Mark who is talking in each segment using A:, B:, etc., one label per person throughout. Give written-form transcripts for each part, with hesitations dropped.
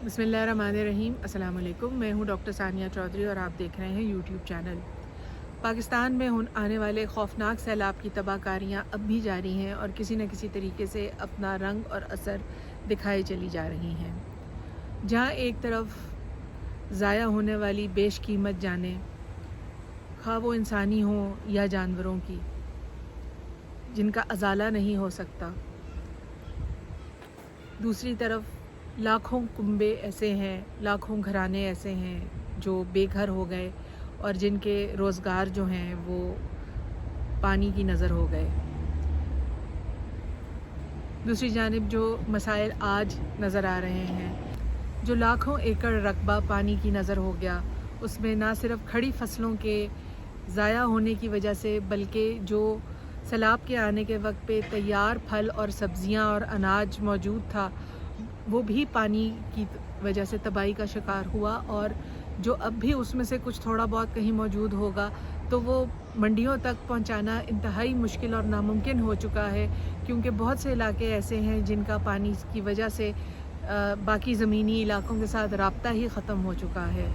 A: بسم اللہ الرحمن الرحیم۔ السلام علیکم، میں ہوں ڈاکٹر ثانیہ چودھری اور آپ دیکھ رہے ہیں یوٹیوب چینل۔ پاکستان میں آنے والے خوفناک سیلاب کی تباہ کاریاں اب بھی جاری ہیں اور کسی نہ کسی طریقے سے اپنا رنگ اور اثر دکھائی چلی جا رہی ہیں۔ جہاں ایک طرف ضائع ہونے والی بیش قیمت جانیں، خواہ وہ انسانی ہوں یا جانوروں کی، جن کا ازالہ نہیں ہو سکتا، دوسری طرف لاکھوں کنبے ایسے ہیں، لاکھوں گھرانے ایسے ہیں جو بے گھر ہو گئے اور جن کے روزگار جو ہیں وہ پانی کی نظر ہو گئے۔ دوسری جانب جو مسائل آج نظر آ رہے ہیں، جو لاکھوں ایکڑ رقبہ پانی کی نظر ہو گیا، اس میں نہ صرف کھڑی فصلوں کے ضائع ہونے کی وجہ سے بلکہ جو سیلاب کے آنے کے وقت پہ تیار پھل اور سبزیاں اور اناج موجود تھا، وہ بھی پانی کی وجہ سے تباہی کا شکار ہوا، اور جو اب بھی اس میں سے کچھ تھوڑا بہت کہیں موجود ہوگا تو وہ منڈیوں تک پہنچانا انتہائی مشکل اور ناممکن ہو چکا ہے، کیونکہ بہت سے علاقے ایسے ہیں جن کا پانی کی وجہ سے باقی زمینی علاقوں کے ساتھ رابطہ ہی ختم ہو چکا ہے۔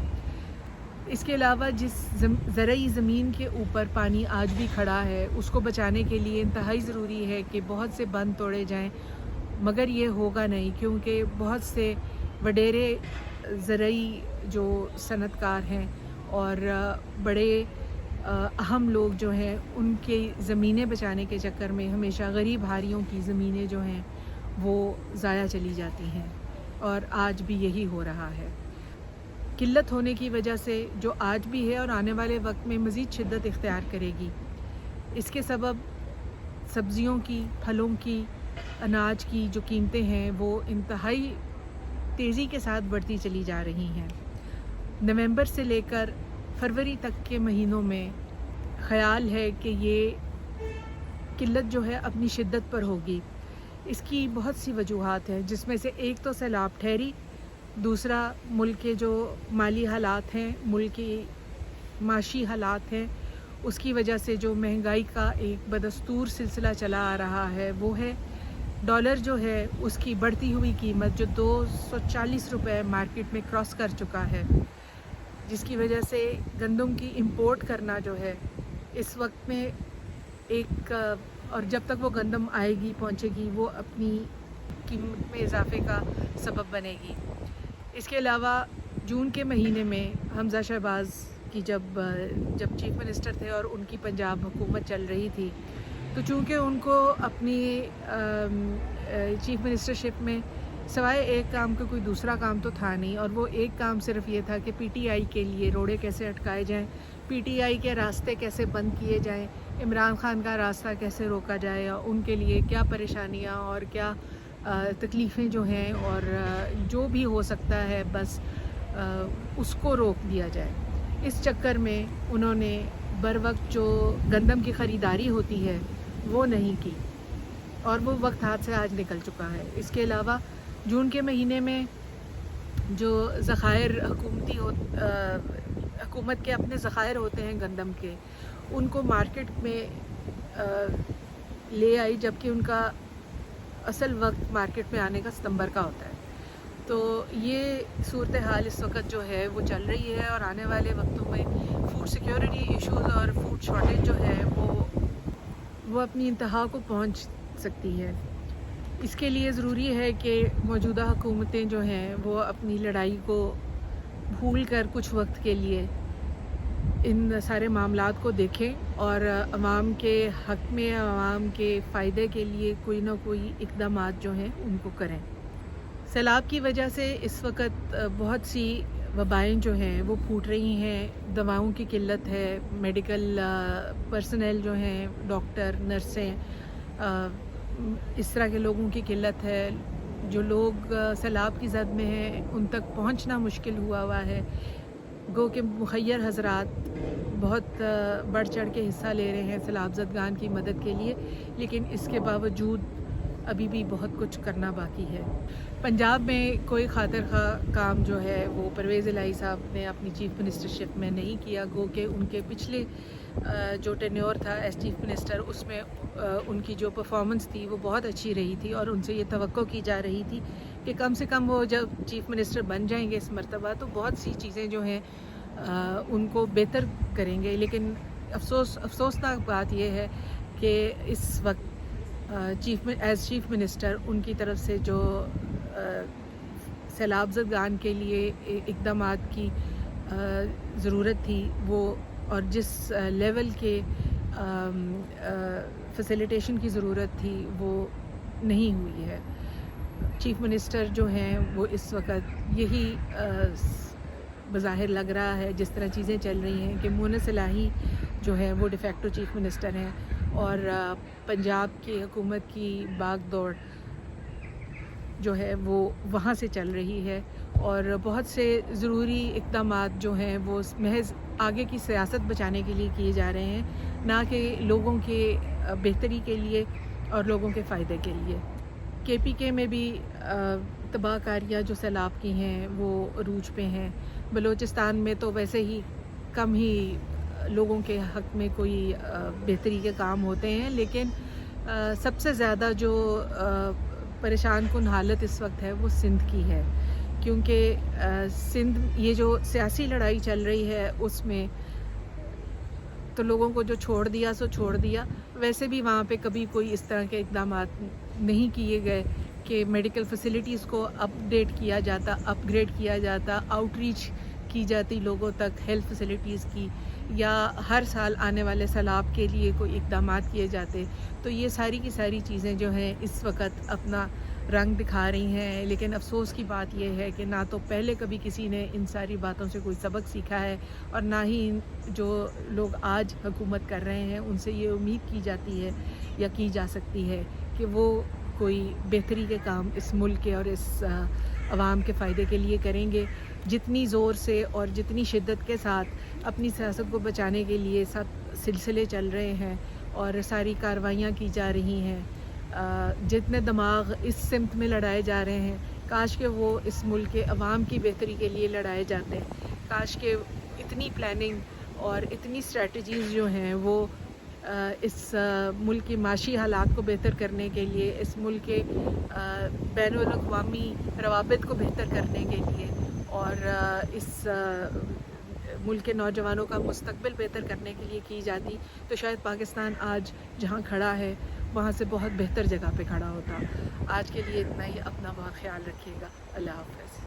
A: اس کے علاوہ جس زرعی زمین کے اوپر پانی آج بھی کھڑا ہے، اس کو بچانے کے لیے انتہائی ضروری ہے کہ بہت سے بند توڑے جائیں، مگر یہ ہوگا نہیں، کیونکہ بہت سے وڈیرے زرعی جو صنعت کار ہیں اور بڑے اہم لوگ جو ہیں، ان کی زمینیں بچانے کے چکر میں ہمیشہ غریب ہاریوں کی زمینیں جو ہیں وہ ضائع چلی جاتی ہیں، اور آج بھی یہی ہو رہا ہے۔ قلت ہونے کی وجہ سے جو آج بھی ہے اور آنے والے وقت میں مزید شدت اختیار کرے گی، اس کے سبب سبزیوں کی، پھلوں کی، اناج کی جو قیمتیں ہیں وہ انتہائی تیزی کے ساتھ بڑھتی چلی جا رہی ہیں۔ نومبر سے لے کر فروری تک کے مہینوں میں خیال ہے کہ یہ قلت جو ہے اپنی شدت پر ہوگی۔ اس کی بہت سی وجوہات ہیں، جس میں سے ایک تو سیلاب ٹھہری، دوسرا ملک کے جو مالی حالات ہیں، ملک کی معاشی حالات ہیں، اس کی وجہ سے جو مہنگائی کا ایک بدستور سلسلہ چلا آ رہا ہے وہ ہے۔ ڈالر جو ہے اس کی بڑھتی ہوئی قیمت جو 240 روپے مارکیٹ میں کراس کر چکا ہے، جس کی وجہ سے گندم کی امپورٹ کرنا جو ہے اس وقت میں ایک اور جب تک وہ گندم آئے گی، پہنچے گی، وہ اپنی قیمت میں اضافے کا سبب بنے گی۔ اس کے علاوہ جون کے مہینے میں حمزہ شہباز کی جب چیف منسٹر تھے اور ان کی پنجاب حکومت چل رہی تھی، تو چونکہ ان کو اپنی چیف منسٹرشپ میں سوائے ایک کام کا کوئی دوسرا کام تو تھا نہیں، اور وہ ایک کام صرف یہ تھا کہ پی ٹی آئی کے لیے روڑے کیسے اٹکائے جائیں، پی ٹی آئی کے راستے کیسے بند کیے جائیں، عمران خان کا راستہ کیسے روکا جائے، اور ان کے لیے کیا پریشانیاں اور کیا تکلیفیں جو ہیں اور جو بھی ہو سکتا ہے بس اس کو روک دیا جائے۔ اس چکر میں انہوں نے بر وقت جو گندم کی خریداری ہوتی ہے وہ نہیں کی، اور وہ وقت ہاتھ سے آج نکل چکا ہے۔ اس کے علاوہ جون کے مہینے میں جو ذخائر حکومت کے اپنے ذخائر ہوتے ہیں گندم کے، ان کو مارکیٹ میں لے آئی، جبکہ ان کا اصل وقت مارکیٹ میں آنے کا ستمبر کا ہوتا ہے۔ تو یہ صورتحال اس وقت جو ہے وہ چل رہی ہے، اور آنے والے وقتوں میں فوڈ سیکیورٹی ایشوز اور فوڈ شارٹیج جو ہے وہ اپنی انتہا کو پہنچ سکتی ہے۔ اس کے لیے ضروری ہے کہ موجودہ حکومتیں جو ہیں وہ اپنی لڑائی کو بھول کر کچھ وقت کے لیے ان سارے معاملات کو دیکھیں اور عوام کے حق میں، عوام کے فائدے کے لیے کوئی نہ کوئی اقدامات جو ہیں ان کو کریں۔ سیلاب کی وجہ سے اس وقت بہت سی وبائیں جو ہیں وہ پھوٹ رہی ہیں، دواؤں کی قلت ہے، میڈیکل پرسنل جو ہیں، ڈاکٹر، نرسیں، اس طرح کے لوگوں کی قلت ہے۔ جو لوگ سیلاب کی زد میں ہیں ان تک پہنچنا مشکل ہوا ہے، گو کہ مخیر حضرات بہت بڑھ چڑھ کے حصہ لے رہے ہیں سیلاب زدگان کی مدد کے لیے، لیکن اس کے باوجود ابھی بھی بہت کچھ کرنا باقی ہے۔ پنجاب میں کوئی خاطر خواہ کام جو ہے وہ پرویز الہی صاحب نے اپنی چیف منسٹرشپ میں نہیں کیا، گو کہ ان کے پچھلے جو ٹینیور تھا ایز چیف منسٹر، اس میں ان کی جو پرفارمنس تھی وہ بہت اچھی رہی تھی، اور ان سے یہ توقع کی جا رہی تھی کہ کم سے کم وہ جب چیف منسٹر بن جائیں گے اس مرتبہ تو بہت سی چیزیں جو ہیں ان کو بہتر کریں گے. لیکن افسوسناک بات یہ ہے کہ اس وقت ایز چیف منسٹر ان کی طرف سے جو سیلاب زدگان کے لیے اقدامات کی ضرورت تھی وہ اور جس لیول کے فیسیلیٹیشن کی ضرورت تھی وہ نہیں ہوئی ہے. چیف منسٹر جو ہیں وہ اس وقت یہی بظاہر لگ رہا ہے جس طرح چیزیں چل رہی ہیں کہ مونس الہی جو ہے وہ ڈیفیکٹو چیف منسٹر ہیں اور پنجاب کی حکومت کی باغ دوڑ جو ہے وہ وہاں سے چل رہی ہے اور بہت سے ضروری اقدامات جو ہیں وہ محض آگے کی سیاست بچانے کے لیے کیے جا رہے ہیں, نہ کہ لوگوں کے بہتری کے لیے اور لوگوں کے فائدے کے لیے. کے پی کے میں بھی تباہ کاریاں جو سیلاب کی ہیں وہ عروج پہ ہیں. بلوچستان میں تو ویسے ہی کم ہی لوگوں کے حق میں کوئی بہتری کے کام ہوتے ہیں, لیکن سب سے زیادہ جو پریشان کن حالت اس وقت ہے وہ سندھ کی ہے, کیونکہ سندھ یہ جو سیاسی لڑائی چل رہی ہے اس میں تو لوگوں کو جو چھوڑ دیا سو چھوڑ دیا. ویسے بھی وہاں پہ کبھی کوئی اس طرح کے اقدامات نہیں کیے گئے کہ میڈیکل فیسلٹیز کو اپڈیٹ کیا جاتا, اپ گریڈ کیا جاتا, آؤٹ ریچ کی جاتی لوگوں تک ہیلتھ فیسلٹیز کی, یا ہر سال آنے والے سیلاب کے لیے کوئی اقدامات کیے جاتے. تو یہ ساری کی ساری چیزیں جو ہیں اس وقت اپنا رنگ دکھا رہی ہیں. لیکن افسوس کی بات یہ ہے کہ نہ تو پہلے کبھی کسی نے ان ساری باتوں سے کوئی سبق سیکھا ہے اور نہ ہی جو لوگ آج حکومت کر رہے ہیں ان سے یہ امید کی جاتی ہے یا کی جا سکتی ہے کہ وہ کوئی بہتری کے کام اس ملک کے اور اس عوام کے فائدے کے لیے کریں گے. جتنی زور سے اور جتنی شدت کے ساتھ اپنی سیاست کو بچانے کے لیے سب سلسلے چل رہے ہیں اور ساری کارروائیاں کی جا رہی ہیں, جتنے دماغ اس سمت میں لڑائے جا رہے ہیں, کاش کہ وہ اس ملک کے عوام کی بہتری کے لیے لڑائے جاتے ہیں. کاش کہ اتنی پلاننگ اور اتنی اسٹریٹجیز جو ہیں وہ اس ملک کی معاشی حالات کو بہتر کرنے کے لیے, اس ملک کے بین الاقوامی روابط کو بہتر کرنے کے لیے اور اس ملک کے نوجوانوں کا مستقبل بہتر کرنے کے لیے کی جاتی تو شاید پاکستان آج جہاں کھڑا ہے وہاں سے بہت بہتر جگہ پہ کھڑا ہوتا. آج کے لیے اتنا ہی. اپنا بہت خیال رکھیے گا. اللہ حافظ.